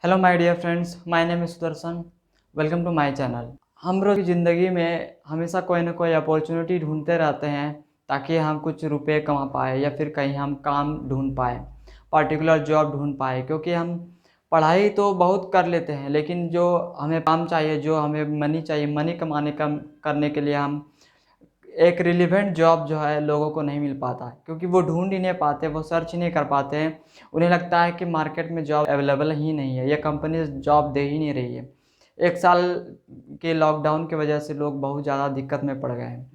Hello my dear friends, my name is Sudarshan. Welcome to my channel. हम रोज़ की ज़िंदगी में हमेशा कोई ना कोई अपॉर्चुनिटी ढूंढते रहते हैं ताकि हम कुछ रुपए कमा पाए या फिर कहीं हम काम ढूंढ पाए, पर्टिकुलर जॉब ढूंढ पाए। क्योंकि हम पढ़ाई तो बहुत कर लेते हैं, लेकिन जो हमें काम चाहिए, जो हमें मनी चाहिए, मनी कमाने का करने के लिए हम एक रिलेवेंट जॉब जो है लोगों को नहीं मिल पाता है, क्योंकि वो ढूंढ ही नहीं पाते, वो सर्च ही नहीं कर पाते हैं। उन्हें लगता है कि मार्केट में जॉब अवेलेबल ही नहीं है, या कंपनी जॉब दे ही नहीं रही है। 1 साल के लॉकडाउन की वजह से लोग बहुत ज़्यादा दिक्कत में पड़ गए हैं,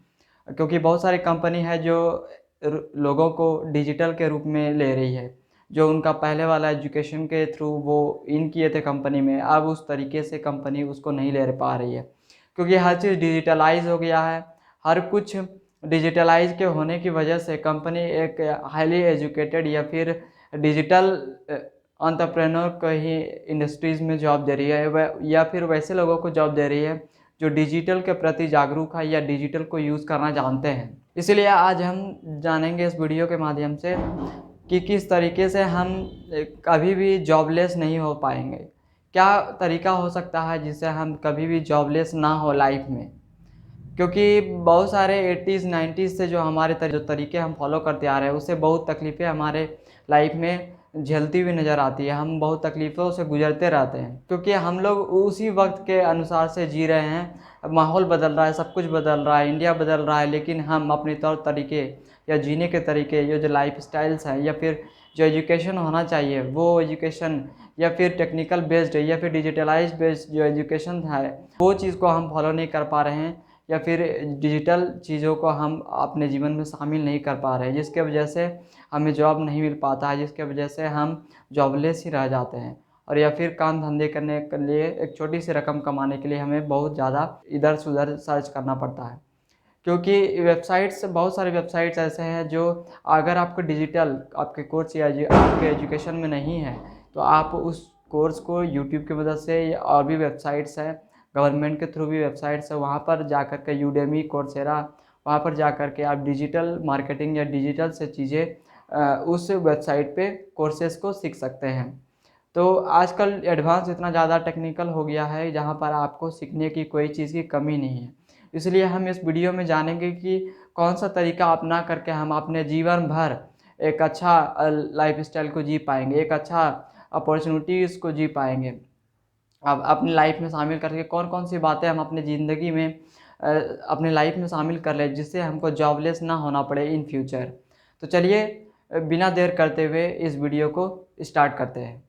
क्योंकि बहुत सारी कंपनी है जो लोगों को डिजिटल के रूप में ले रही है। जो उनका पहले वाला एजुकेशन के थ्रू वो इन किए थे कंपनी में, अब उस तरीके से कंपनी उसको नहीं ले पा रही है, क्योंकि हर चीज़ डिजिटलाइज हो गया है। हर कुछ डिजिटलाइज के होने की वजह से कंपनी एक हाईली एजुकेटेड या फिर डिजिटल एंटरप्रेन्योर को ही इंडस्ट्रीज़ में जॉब दे रही है, या फिर वैसे लोगों को जॉब दे रही है जो डिजिटल के प्रति जागरूक है या डिजिटल को यूज़ करना जानते हैं। इसलिए आज हम जानेंगे इस वीडियो के माध्यम से कि किस तरीके से हम कभी भी जॉबलेस नहीं हो पाएंगे। क्या तरीका हो सकता है जिससे हम कभी भी जॉबलेस ना हो लाइफ में। क्योंकि बहुत सारे 80s 90s से जो हमारे जो तरीके हम फॉलो करते आ रहे हैं, उससे बहुत तकलीफ़ें हमारे लाइफ में झेलती हुई नज़र आती है। हम बहुत तकलीफ़ों से गुजरते रहते हैं, क्योंकि हम लोग उसी वक्त के अनुसार से जी रहे हैं। अब माहौल बदल रहा है, सब कुछ बदल रहा है, इंडिया बदल रहा है, लेकिन हम अपने तौर तरीके या जीने के तरीके, ये जो लाइफ स्टाइल्स हैं, या फिर जो एजुकेशन होना चाहिए वो एजुकेशन, या फिर टेक्निकल बेस्ड या फिर डिजिटलाइज बेस्ड जो एजुकेशन है, वो चीज़ को हम फॉलो नहीं कर पा रहे हैं, या फिर डिजिटल चीज़ों को हम अपने जीवन में शामिल नहीं कर पा रहे हैं, जिसके वजह से हमें जॉब नहीं मिल पाता है, जिसके वजह से हम जॉबलेस ही रह जाते हैं। और या फिर काम धंधे करने के लिए एक छोटी सी रकम कमाने के लिए हमें बहुत ज़्यादा इधर से उधर सर्च करना पड़ता है। क्योंकि वेबसाइट्स, बहुत सारे वेबसाइट्स ऐसे हैं जो अगर आपको डिजिटल आपके कोर्स या आपके एजुकेशन में नहीं है, तो आप उस कोर्स को यूट्यूब की मदद से, या और भी वेबसाइट्स हैं, गवर्नमेंट के थ्रू भी वेबसाइट्स है, वहाँ पर जा कर के यूडेमी, कोर्सेरा, वहाँ पर जा कर के आप डिजिटल मार्केटिंग या डिजिटल से चीज़ें उस वेबसाइट पे कोर्सेज़ को सीख सकते हैं। तो आजकल एडवांस इतना ज़्यादा टेक्निकल हो गया है, जहाँ पर आपको सीखने की कोई चीज़ की कमी नहीं है। इसलिए हम इस वीडियो में जानेंगे कि कौन सा तरीका अपना करके हम अपने जीवन भर एक अच्छा लाइफ़स्टाइल को जी पाएँगे, एक अच्छा अपॉर्चुनिटीज़ को जी पाएँगे। अब अपनी लाइफ में शामिल करके कौन-कौन सी बातें हम अपनी ज़िंदगी में अपनी लाइफ में शामिल कर लें, जिससे हमको जॉबलेस ना होना पड़े इन फ्यूचर। तो चलिए बिना देर करते हुए इस वीडियो को स्टार्ट करते हैं।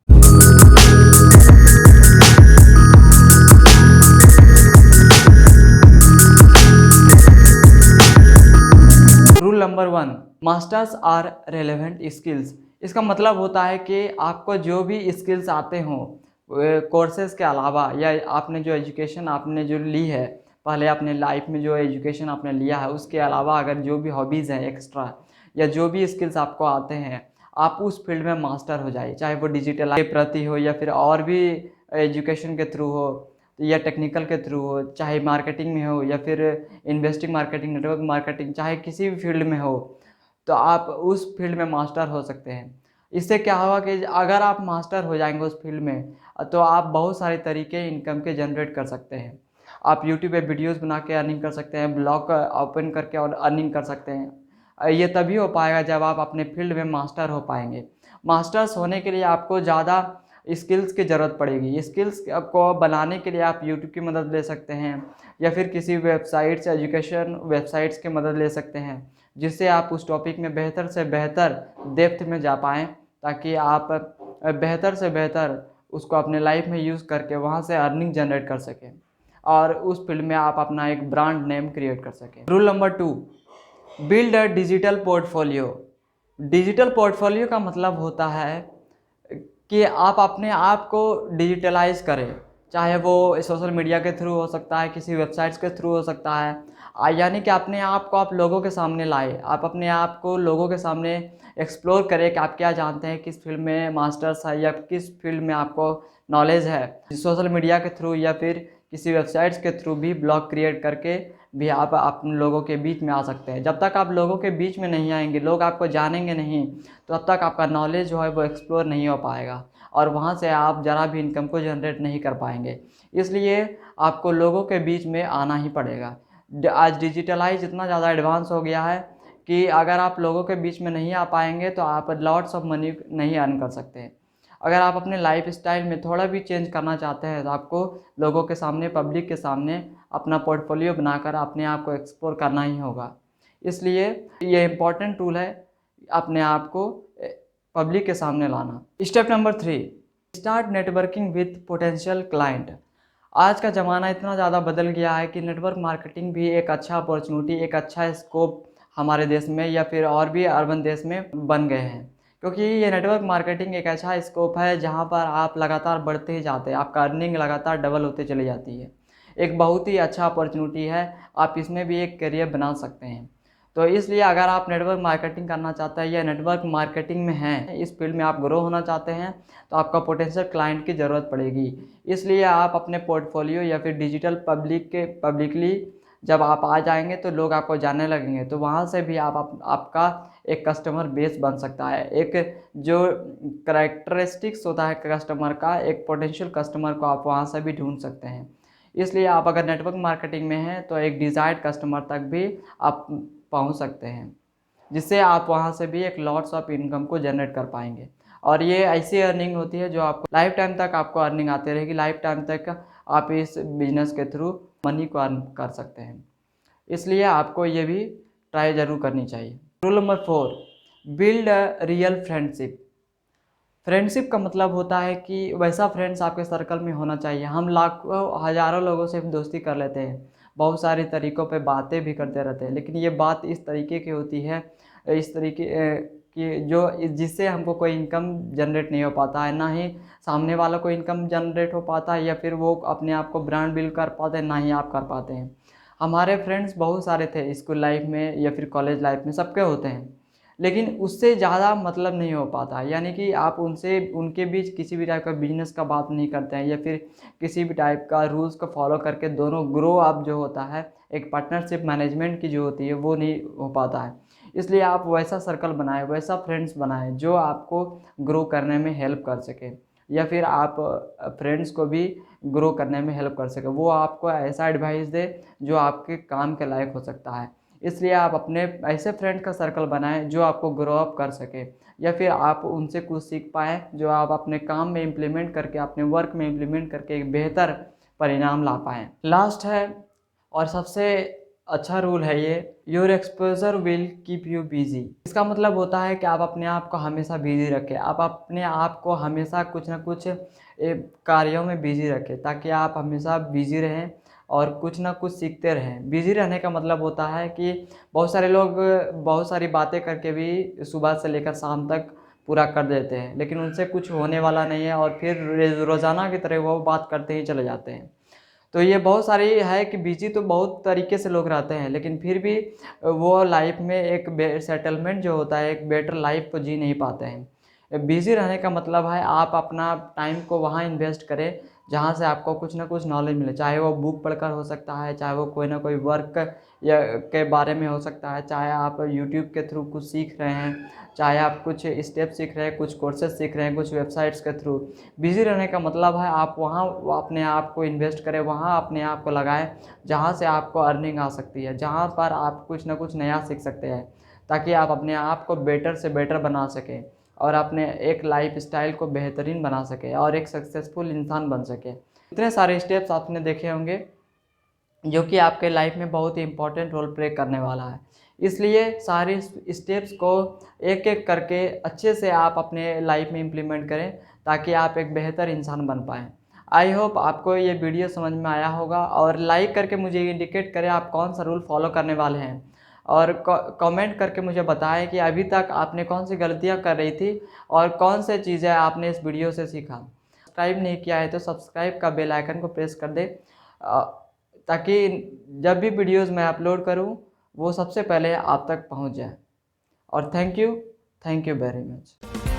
Rule number 1, masters are relevant skills. इसका मतलब होता है कि आपको जो भी स्किल्स आते हों कोर्सेज़ के अलावा, या आपने जो एजुकेशन आपने जो ली है, पहले अपने लाइफ में जो एजुकेशन आपने लिया है, उसके अलावा अगर जो भी हॉबीज़ हैं एक्स्ट्रा, या जो भी स्किल्स आपको आते हैं, आप उस फील्ड में मास्टर हो जाइए। चाहे वो डिजिटल के प्रति हो, या फिर और भी एजुकेशन के थ्रू हो, या टेक्निकल के थ्रू हो, चाहे मार्केटिंग में हो, या फिर इन्वेस्टिंग मार्केटिंग, नेटवर्क मार्केटिंग, चाहे किसी भी फील्ड में हो, तो आप उस फील्ड में मास्टर हो सकते हैं। इससे क्या होगा कि अगर आप मास्टर हो जाएँगे उस फील्ड में, तो आप बहुत सारे तरीके इनकम के जनरेट कर सकते हैं। आप यूट्यूब पे वीडियोज़ बना के अर्निंग कर सकते हैं, ब्लॉग ओपन करके और अर्निंग कर सकते हैं। ये तभी हो पाएगा जब आप अपने फील्ड में मास्टर हो पाएँगे। मास्टर्स होने के लिए आपको ज़्यादा स्किल्स की ज़रूरत पड़ेगी। स्किल्स को बनाने के लिए आप यूट्यूब की मदद ले सकते हैं, या फिर किसी वेबसाइट्स, एजुकेशन वेबसाइट्स की मदद ले सकते हैं, जिससे आप उस टॉपिक में बेहतर से बेहतर डेप्थ में जा पाएँ, ताकि आप बेहतर से बेहतर उसको अपने लाइफ में यूज़ करके वहाँ से अर्निंग जनरेट कर सकें, और उस फील्ड में आप अपना एक ब्रांड नेम क्रिएट कर सकें। Rule number 2, build a digital portfolio. Digital portfolio का मतलब होता है कि आप अपने आप को डिजिटलाइज करें, चाहे वो सोशल मीडिया के थ्रू हो सकता है, किसी वेबसाइट्स के थ्रू हो सकता है। यानी कि अपने आप को आप लोगों के सामने लाए, आप अपने आप को लोगों के सामने एक्सप्लोर करें कि आप क्या जानते हैं, किस फील्ड में मास्टर्स है, या किस फील्ड में आपको नॉलेज है। सोशल मीडिया के थ्रू या फिर किसी वेबसाइट्स के थ्रू भी ब्लॉग क्रिएट करके भी आप अपने लोगों के बीच में आ सकते हैं। जब तक आप लोगों के बीच में नहीं आएंगे, लोग आपको जानेंगे नहीं, तो तब तक आपका नॉलेज जो है वो एक्सप्लोर नहीं हो पाएगा। और वहाँ से आप ज़रा भी इनकम को जनरेट नहीं कर पाएंगे। इसलिए आपको लोगों के बीच में आना ही पड़ेगा। आज डिजिटलाइज इतना ज़्यादा एडवांस हो गया है कि अगर आप लोगों के बीच में नहीं आ पाएंगे तो आप लॉट्स ऑफ मनी नहीं अर्न कर सकते। अगर आप अपने लाइफ स्टाइल में थोड़ा भी चेंज करना चाहते हैं तो आपको लोगों के सामने, पब्लिक के सामने अपना पोर्टफोलियो बनाकर अपने आप को एक्सप्लोर करना ही होगा। इसलिए ये इम्पॉर्टेंट टूल है अपने आप को पब्लिक के सामने लाना। Step number 3, start networking with potential client. आज का ज़माना इतना ज़्यादा बदल गया है कि नेटवर्क मार्केटिंग भी एक अच्छा अपॉर्चुनिटी, एक अच्छा स्कोप हमारे देश में या फिर और भी अर्बन देश में बन गए हैं, क्योंकि ये नेटवर्क मार्केटिंग एक ऐसा स्कोप है जहाँ पर आप लगातार बढ़ते ही जाते हैं, आपका अर्निंग लगातार डबल होते चली जाती है। एक बहुत ही अच्छा अपॉर्चुनिटी है, आप इसमें भी एक करियर बना सकते हैं। तो इसलिए अगर आप नेटवर्क मार्केटिंग करना चाहते हैं या नेटवर्क मार्केटिंग में हैं, इस फील्ड में आप ग्रो होना चाहते हैं, तो आपका पोटेंशियल क्लाइंट की ज़रूरत पड़ेगी। इसलिए आप अपने पोर्टफोलियो या फिर डिजिटल पब्लिकली जब आप आ जाएंगे तो लोग आपको जानने लगेंगे, तो वहाँ से भी आपका एक कस्टमर बेस बन सकता है। एक जो करैक्टरिस्टिक्स होता है कस्टमर का, एक पोटेंशियल कस्टमर को आप वहाँ से भी ढूंढ सकते हैं। इसलिए आप अगर नेटवर्क मार्केटिंग में हैं तो एक डिज़ायर्ड कस्टमर तक भी आप पहुंच सकते हैं, जिससे आप वहां से भी एक लॉट्स ऑफ इनकम को जनरेट कर पाएंगे। और ये ऐसी अर्निंग होती है जो आपको लाइफ टाइम तक आपको अर्निंग आती रहेगी, लाइफ टाइम तक आप इस बिजनेस के थ्रू मनी को अर्न कर सकते हैं। इसलिए आपको ये भी ट्राई ज़रूर करनी चाहिए। Rule number 4, build a real friendship. Friendship का मतलब होता है कि वैसा फ्रेंड्स आपके सर्कल में होना चाहिए। हम लाखों हज़ारों लोगों से दोस्ती कर लेते हैं, बहुत सारे तरीक़ों पे बातें भी करते रहते हैं, लेकिन ये बात इस तरीके की होती है, इस तरीके कि जो जिससे हमको कोई इनकम जनरेट नहीं हो पाता है, ना ही सामने वालों को इनकम जनरेट हो पाता है या फिर वो अपने आप को ब्रांड बिल्ड कर पाते हैं, ना ही आप कर पाते हैं। हमारे फ्रेंड्स बहुत सारे थे स्कूल लाइफ में या फिर कॉलेज लाइफ में, सबके होते हैं, लेकिन उससे ज़्यादा मतलब नहीं हो पाता। यानी कि आप उनसे उनके बीच किसी भी टाइप का बिजनेस का बात नहीं करते हैं या फिर किसी भी टाइप का रूल्स को फॉलो करके दोनों ग्रो अप जो होता है, एक पार्टनरशिप मैनेजमेंट की जो होती है, वो नहीं हो पाता है। इसलिए आप वैसा सर्कल बनाएं, वैसा फ्रेंड्स बनाएं जो आपको ग्रो करने में हेल्प कर सके या फिर आप फ्रेंड्स को भी ग्रो करने में हेल्प कर सके। वो आपको ऐसा एडवाइस दे जो आपके काम के लायक हो सकता है। इसलिए आप अपने ऐसे फ्रेंड का सर्कल बनाएं जो आपको ग्रो अप कर सके या फिर आप उनसे कुछ सीख पाएँ जो आप अपने काम में इम्प्लीमेंट करके, अपने वर्क में इम्प्लीमेंट करके एक बेहतर परिणाम ला पाएँ। लास्ट है और सबसे अच्छा रूल है ये, your exposure will keep you busy. इसका मतलब होता है कि आप अपने आप को हमेशा बिजी रखें, आप अपने आप को हमेशा कुछ ना कुछ कार्यों में बिजी रखें ताकि आप हमेशा बिजी रहें और कुछ ना कुछ सीखते रहें। बिजी रहने का मतलब होता है कि बहुत सारे लोग बहुत सारी बातें करके भी सुबह से लेकर शाम तक पूरा कर देते हैं, लेकिन उनसे कुछ होने वाला नहीं है और फिर रोज़ाना की तरह वो बात करते ही चले जाते हैं। तो ये बहुत सारी है कि बिजी तो बहुत तरीके से लोग रहते हैं, लेकिन फिर भी वो लाइफ में एक सेटलमेंट जो होता है, एक बेटर लाइफ को जी नहीं पाते हैं। बिजी रहने का मतलब है आप अपना टाइम को वहाँ इन्वेस्ट करें जहाँ से आपको कुछ ना कुछ नॉलेज मिले, चाहे वो बुक पढ़कर हो सकता है, चाहे वो कोई ना कोई वर्क या के बारे में हो सकता है, चाहे आप यूट्यूब के थ्रू कुछ सीख रहे हैं, चाहे आप कुछ स्टेप सीख रहे हैं, कुछ कोर्सेज सीख रहे हैं, कुछ वेबसाइट्स के थ्रू। बिज़ी रहने का मतलब है आप वहाँ अपने आप को इन्वेस्ट करें, वहाँ अपने आप को लगाएं जहाँ से आपको अर्निंग आ सकती है, जहाँ पर आप कुछ ना कुछ नया सीख सकते हैं, ताकि आप अपने आप को बेटर से बेटर बना सकें और अपने एक लाइफ स्टाइल को बेहतरीन बना सके और एक सक्सेसफुल इंसान बन सके। इतने सारे स्टेप्स आपने देखे होंगे जो कि आपके लाइफ में बहुत ही इम्पोर्टेंट रोल प्ले करने वाला है। इसलिए सारे स्टेप्स को एक एक करके अच्छे से आप अपने लाइफ में इम्प्लीमेंट करें ताकि आप एक बेहतर इंसान बन पाएँ। आई होप आपको ये वीडियो समझ में आया होगा और लाइक करके मुझे इंडिकेट करें आप कौन सा रूल फॉलो करने वाले हैं और कमेंट करके मुझे बताएं कि अभी तक आपने कौन सी गलतियां कर रही थी और कौन से चीज़ें आपने इस वीडियो से सीखा। सब्सक्राइब नहीं किया है तो सब्सक्राइब का बेल आइकन को प्रेस कर दे ताकि जब भी वीडियोस मैं अपलोड करूं वो सबसे पहले आप तक पहुंच जाए। और थैंक यू वेरी मच।